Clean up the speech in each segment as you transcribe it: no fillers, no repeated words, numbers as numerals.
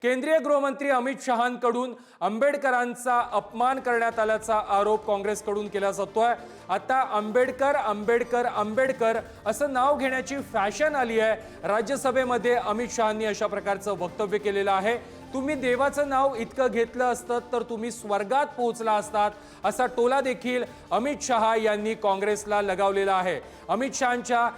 केंद्रीय गृहमंत्री अमित शहांकडून आंबेडकरांचा अपमान करण्यात आल्याचा आरोप काँग्रेसकडून केला जातोय। आता आंबेडकर आंबेडकर आंबेडकर असं नाव घेण्याची फॅशन आली आहे। राज्यसभेमध्ये अमित शहांनी अशा प्रकारचं वक्तव्य केलेलं आहे। तुम्ही देवाचं नाव इतकं घेतलं असतं तर तुम्ही स्वर्गात पोहोचला असतात, असा टोला देखील अमित शहा यांनी काँग्रेसला लगावलेला आहे। अमित शहांच्या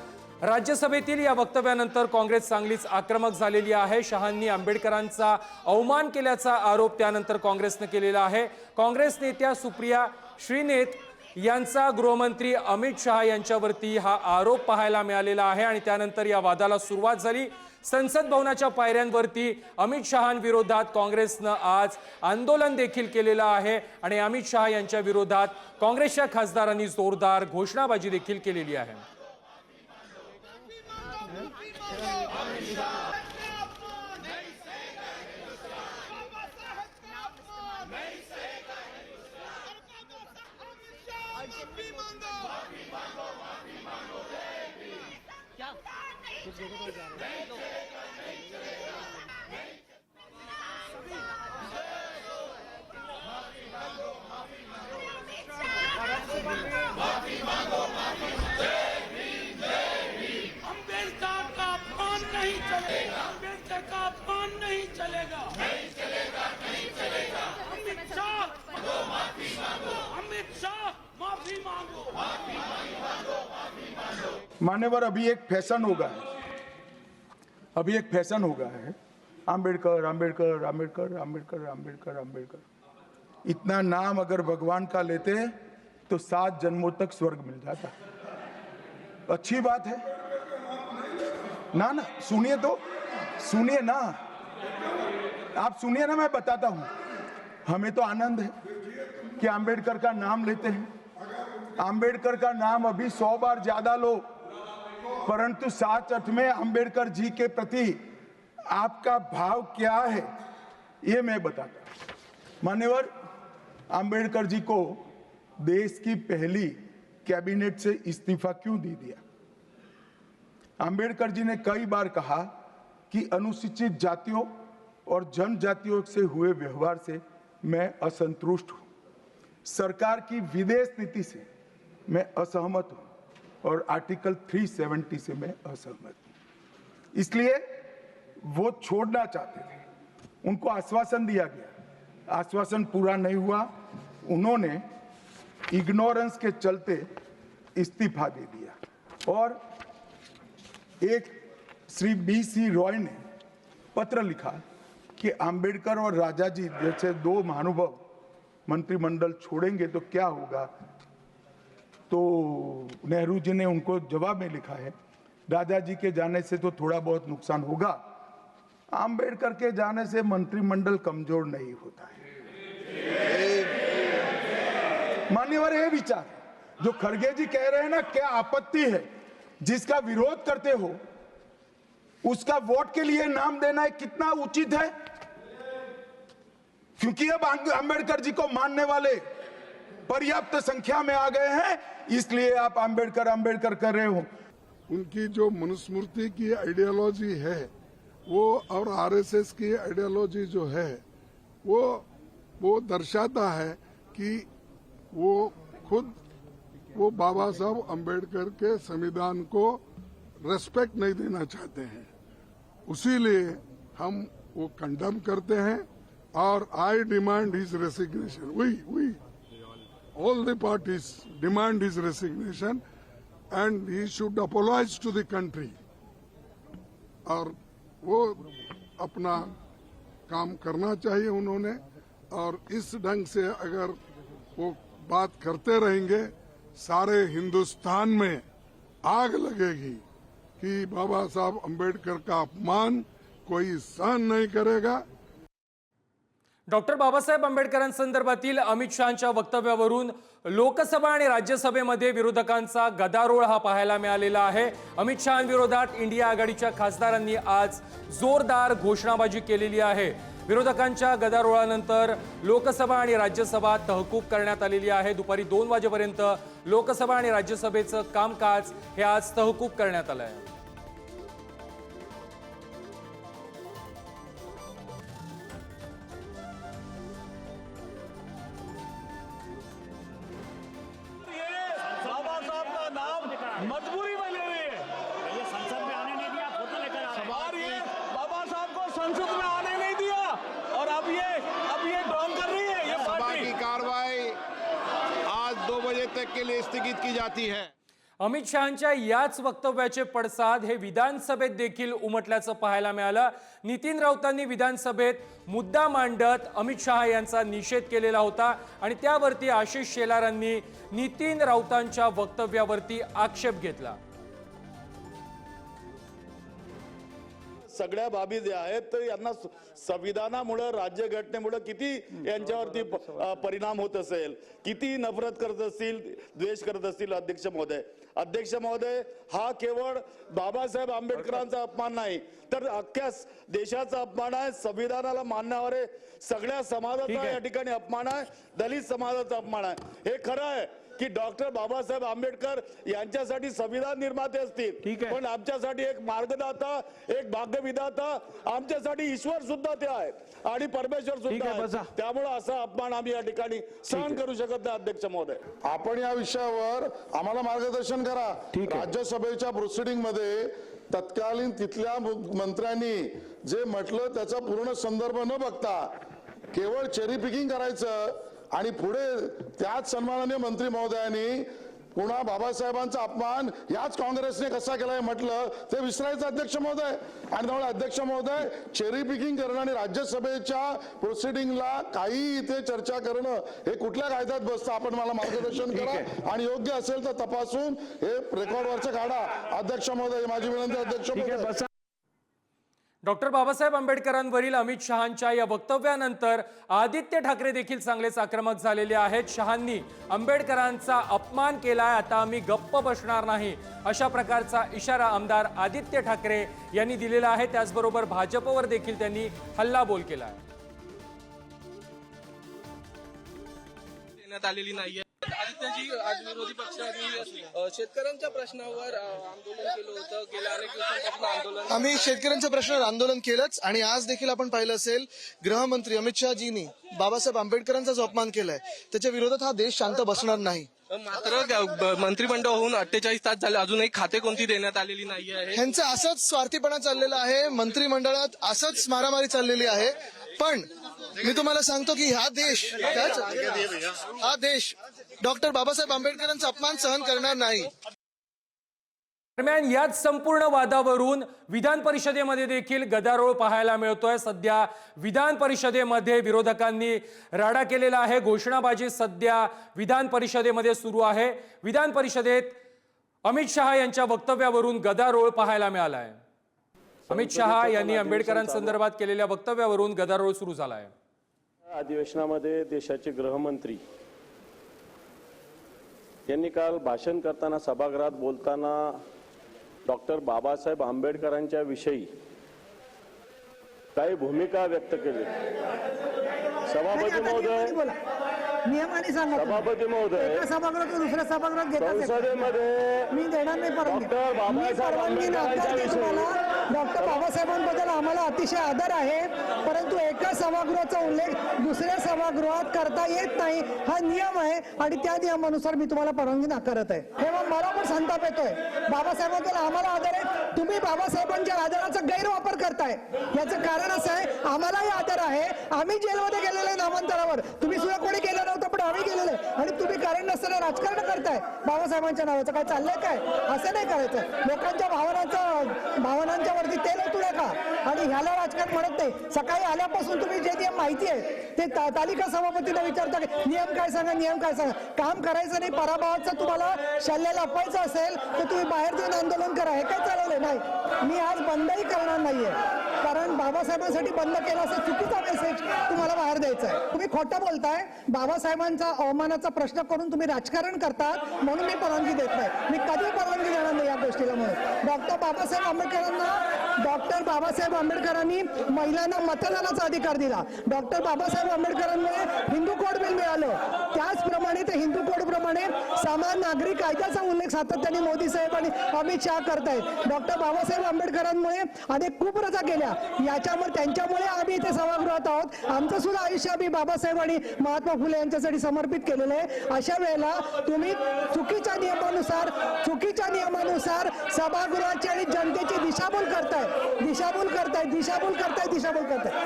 राज्यसभेतील या वक्तव्यानंतर काँग्रेस चांगलीच आक्रमक झालेली आहे। शहांनी आंबेडकरांचा अवमान केल्याचा आरोप त्यानंतर काँग्रेसने केलेला आहे। काँग्रेस नेत्या सुप्रिया श्रीनेत यांचा गृहमंत्री अमित शहा यांच्यावरती हा आरोप पाहायला मिळालेला आहे आणि त्यानंतर या वादाला सुरुवात झाली। संसद भवनाच्या पायऱ्यांवरती अमित शहांविरोधात काँग्रेसनं आज आंदोलन देखील केलेलं आहे आणि अमित शहा यांच्या विरोधात काँग्रेसच्या खासदारांनी जोरदार घोषणाबाजी देखील केलेली आहे। मान्यवर, अभी एक फैशन हो गया है, आंबेडकर आंबेडकर आंबेडकर आंबेडकर आंबेडकर आंबेडकर। इतना नाम अगर भगवान का लेते तो 7 जन्मों तक स्वर्ग मिल जाता। अच्छी बात है ना। ना सुनिए तो, सुनिए ना, आप सुनिए ना, मैं बताता हूं। हमें तो आनंद है कि आंबेडकर का नाम लेते हैं। आंबेडकर का नाम अभी 100 बार ज्यादा लो, परंतु साच अर्थ में आंबेडकर जी के प्रति आपका भाव क्या है ये मैं बताता। मान्यवर, आंबेडकर जी को देश की पहली कैबिनेट से इस्तीफा क्यों दे दिया? आंबेडकर जी ने कई बार कहा कि अनुसूचित जातियों और जनजातियों से हुए व्यवहार से मैं असंतुष्ट हूं। सरकार की विदेश नीति से मैं असहमत हूं और आर्टिकल 370 से मैं असहमत हूं। इसलिए वो छोड़ना चाहते थे। उनको आश्वासन दिया गया, आश्वासन पूरा नहीं हुआ। उन्होंने इग्नोरेंस के चलते इस्तीफा दे दिया और एक श्री BC रॉय ने पत्र लिखा कि आंबेडकर और राजा जी जैसे 2 महानुभाव मंत्रिमंडल छोड़ेंगे तो क्या होगा। तो नेहरू जी ने उनको जवाब में लिखा है, राजा जी के जाने से तो थोड़ा बहुत नुकसान होगा, आंबेडकर के जाने से मंत्रिमंडल कमजोर नहीं होता है। मान्यवर, ये विचार जो खड़गे जी कह रहे हैं ना, क्या आपत्ति है? जिसका विरोध करते हो उसका वोट के लिए नाम देना कितना उचित है? क्योंकि अब आंबेडकर जी को मानने वाले पर्याप्त संख्या में आ गए हैं, इसलिए आप आंबेडकर आंबेडकर कर रहे हो। उनकी जो मनुस्मृति की आइडियोलॉजी है वो और आरएसएस की आइडियोलॉजी जो है वो दर्शाता है कि वो खुद वो बाबा साहब अम्बेडकर के संविधान को रेस्पेक्ट नहीं देना चाहते हैं। उसीलिए हम वो कंडेम करते हैं और I demand his resignation. We all the parties demand his resignation and he should apologize to the country। और वो अपना काम करना चाहिए उन्होंने, और इस ढंग से अगर वो बात करते रहेंगे सारे हिंदुस्तान में आग लगेगी कि बाबा साहब अम्बेडकर का अपमान कोई सहन नहीं करेगा। डॉक्टर बाबासाहेब आंबेडकरांसंदर्भातील अमित शहांच्या वक्तव्यावरून लोकसभा आणि राज्यसभेमध्ये विरोधकांचा गदारोळ हा पाहायला मिळालेला आहे। अमित शहांविरोधात इंडिया आघाडीच्या खासदारांनी आज जोरदार घोषणाबाजी केलेली आहे। विरोधकांच्या गदारोळानंतर लोकसभा आणि राज्यसभा तहकूब करण्यात आलेली आहे। दुपारी 2 वाजेपर्यंत लोकसभा आणि राज्यसभेचं कामकाज हे आज तहकूब करण्यात आलं आहे। तक के लिए स्थगित की जाती है। अमित शहांच्या याच वक्तव्याचे पडसाद हे विधानसभेत देखील उमटल्याचं पाहायला मिळालं। नितीन राऊतांनी विधानसभेत मुद्दा मांडत अमित शहा यांचा निषेध केलेला होता आणि त्यावरती आशिष शेलारांनी नितीन राऊतांच्या वक्तव्यावरती आक्षेप घेतला। सगळ्या बाबी ज्या आहेत तर यांना संविधानामुळे राज्यघटनेमुळे किती यांच्यावरती परिणाम होत असेल, किती नफरत करत असतील, द्वेष करत असतील अध्यक्ष महोदय हा केवळ बाबासाहेब आंबेडकरांचा अपमान नाही तर अख्ख्या देशाचा अपमान आहे, संविधानाला मानणारे सगळ्या समाजाचा या ठिकाणी अपमान आहे, दलित समाजाचा अपमान आहे। हे खरं आहे की डॉक्टर बाबासाहेब आंबेडकर यांच्यासाठी संविधान निर्माते असतील, पण आमच्यासाठी एक मार्गदाता, एक भाग्यविधाता, आमच्यासाठी ईश्वर सुद्धा ते आहेत आणि परमेश्वर सुद्धा आहे। त्यामुळे असा अपमान आम्ही या ठिकाणी सहन करू शकत नाही अध्यक्ष महोदय। आपण या विषयावर आम्हाला मार्गदर्शन करा। राज्यसभेच्या प्रोसिडिंग मध्ये तत्कालीन तिथल्या मंत्र्यांनी जे म्हटलं त्याचा पूर्ण संदर्भ न बघता केवळ चेरी पिकिंग करायचं आणि पुढे त्याच सन्माननीय मंत्री महोदयांनी पुन्हा बाबासाहेबांचा अपमान याच काँग्रेसने कसा केलाय म्हटलं ते विसरायचं अध्यक्ष महोदय। आणि त्यामुळे अध्यक्ष महोदय चेरी पिकिंग करणं आणि राज्यसभेच्या प्रोसिडिंगला काही इथे चर्चा करणं हे कुठल्या कायद्यात बसतं? आपण मला मार्गदर्शन करा आणि योग्य असेल तर तपासून हे रेकॉर्डवरचं काढा अध्यक्ष महोदय, माझी विनंती अध्यक्ष महोदय। डॉक्टर बाबासाहेब आंबेडकरांवरील अमित शहांच्या या वक्तव्यानंतर आदित्य ठाकरे देखील चांगलेच आक्रमक झालेले आहेत। शहांनी आंबेडकरांचा अपमान केलाय, आता आम्ही गप्प बसणार नाही अशा प्रकारचा इशारा आमदार आदित्य ठाकरे यांनी दिलेला आहे। त्याचबरोबर भाजपवर देखील त्यांनी हल्लाबोल केला आहे। देण्यात आलेली नाहीये। आदित्यजी, आज विरोधी पक्षांनी शेतकऱ्यांच्या प्रश्नावर आंदोलन केलं होतं, गेल्या अनेक दिवसांपासून आंदोलन। आम्ही शेतकऱ्यांच्या प्रश्नावर आंदोलन केलंच आणि आज देखील आपण पाहिलं असेल गृहमंत्री अमित शहाजींनी बाबासाहेब आंबेडकरांचा जो अपमान केलाय त्याच्या विरोधात हा देश शांत बसणार नाही। मात्र मंत्रिमंडळ होऊन 48 तास झाले, अजूनही खाते कोणती देण्यात आलेली नाही आहे। ह्यांचा असंच स्वार्थीपणा चाललेला आहे, मंत्रिमंडळात असंच मारामारी चाललेली आहे। पण मी तुम्हाला सांगतो की हा देश डॉक्टर बाबासाहेब आंबेडकरांचा अपमान सहन करणार नाही। दरम्यान याच संपूर्ण वादावरून विधान परिषदेमध्ये देखील गदारोळ पाहायला मिळतोय। सध्या विधान परिषदेमध्ये विरोधकांनी राडा केलेला आहे। घोषणाबाजी सध्या विधान परिषदेमध्ये सुरू आहे। विधान परिषदेत अमित शहा यांच्या वक्तव्यावरून गदारोळ पाहायला मिळाला आहे। अमित शहा यांनी आंबेडकरांसंदर्भात केलेल्या वक्तव्यावरून गदारोळ सुरू झाला आहे। अधिवेशनामध्ये देशाचे गृहमंत्री यांनी काल भाषण करताना, सभागृहात बोलताना डॉक्टर बाबासाहेब आंबेडकरांच्या विषयी काही भूमिका व्यक्त केली। सभापती महोदय दुसऱ्या सभागृहात संसदेमध्ये मी देणार नाही डॉक्टर बाबासाहेब डॉक्टर बाबासाहेबांबद्दल आम्हाला अतिशय आदर आहे, परंतु एका सभागृहाचा उल्लेख दुसऱ्या सभागृहात करता येत नाही हा नियम आहे आणि त्या नियमानुसार मी तुम्हाला परवानगी नाकारत आहे। तेव्हा मला पण संताप येतोय। बाबासाहेबांबद्दल आम्हाला आदर आहे, तुम्ही बाबासाहेबांच्या आदराचा गैरवापर करताय। याचं कारण असं आहे, आम्हालाही आदर आहे, आम्ही जेलमध्ये गेलेले नामांतरावर, तुम्ही सुद्धा कोणी गेलं नव्हतं पण आम्ही गेलेलो आहे आणि तुम्ही कारण नसताना राजकारण करताय बाबासाहेबांच्या नावाचं। काय चाललंय काय? असं नाही करायचं। लोकांच्या भावनांच्या वरती तेल ओतू नका आणि ह्याला राजकारण म्हणत नाही। सकाळी आल्यापासून तुम्ही जे नियम माहिती आहे ते तालिका सभापतीला विचारता नियम काय सांगा, नियम काय सांगा। काम करायचं नाही, पराभवाचं तुम्हाला शल्य लपवायचं असेल तर तुम्ही बाहेर जाऊन आंदोलन करा। हे काय चालवलंय? नाही, मी आज बंदही करणार नाहीये, कारण बाबासाहेबांसाठी बंद केलं असं चुकीचा मेसेज तुम्हाला बाहेर द्यायचा आहे। तुम्ही खोटं बोलताय, बाबासाहेबांचा अवमानाचा प्रश्न करून तुम्ही राजकारण करतात म्हणून मी परवानगी देत नाही। मी कधी परवानगी देणार नाही या गोष्टीला। म्हणून डॉक्टर बाबासाहेब आंबेडकरांनी महिलांना मतदानाचा अधिकार दिला। डॉक्टर बाबासाहेब आंबेडकरांमुळे हिंदू कोड बिल मिळालं, त्याचप्रमाणे ते हिंदू कोड प्रमाणे समान नागरिक कायद्याचा उल्लेख सातत्याने मोदी साहेब आणि अमित शहा करतायत। डॉक्टर बाबासाहेब आंबेडकरांमुळे अनेक कुप्रथा केल्या, याच्यामुळे त्यांच्यामुळे आम्ही इथे सभागृहात आहोत. आमचं सुद्धा आयुष्य आम्ही बाबासाहेब आणि महात्मा फुले यांच्यासाठी समर्पित केलेलं आहे. अशा वेळेला तुम्ही चुकीच्या नियमानुसार सभागृहाची आणि जनतेची दिशाभूल करताय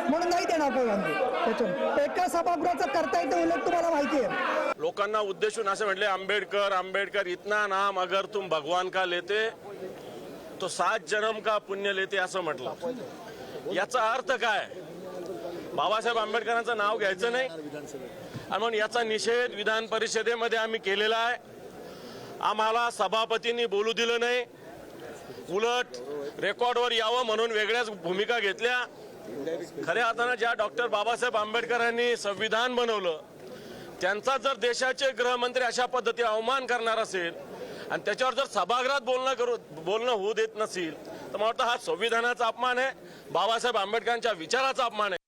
म्हणून नाही देणार परवानगी. त्याच्यामुळे एका सभागृहाचं करता येतं उलट तुम्हाला माहिती आहे. लोकांना उद्देशून असं म्हटले, आंबेडकर इतना नाम अगर तुम भगवान का लेते तो 7 जन्म का पुण्य लेते असं म्हटलं. याचा अर्थ काय? बाबासाहेब आंबेडकरांचं नाव घ्यायचं नाही आणि म्हणून याचा निषेध विधान परिषदेमध्ये आम्ही केलेला आहे. आम्हाला सभापतींनी बोलू दिलं नाही, उलट रेकॉर्डवर यावं म्हणून वेगळ्याच भूमिका घेतल्या. खऱ्या अर्थानं ज्या डॉक्टर बाबासाहेब आंबेडकरांनी संविधान बनवलं त्यांचा जर देशाचे गृहमंत्री अशा पद्धतीने अवमान करणार असेल आणि त्याच्यावर जर सभागृहात बोलणं होऊ देत नसेल तर मला वाटतं हा संविधानाचा अपमान आहे, बाबासाहेब आंबेडकरांच्या विचाराचा अपमान आहे.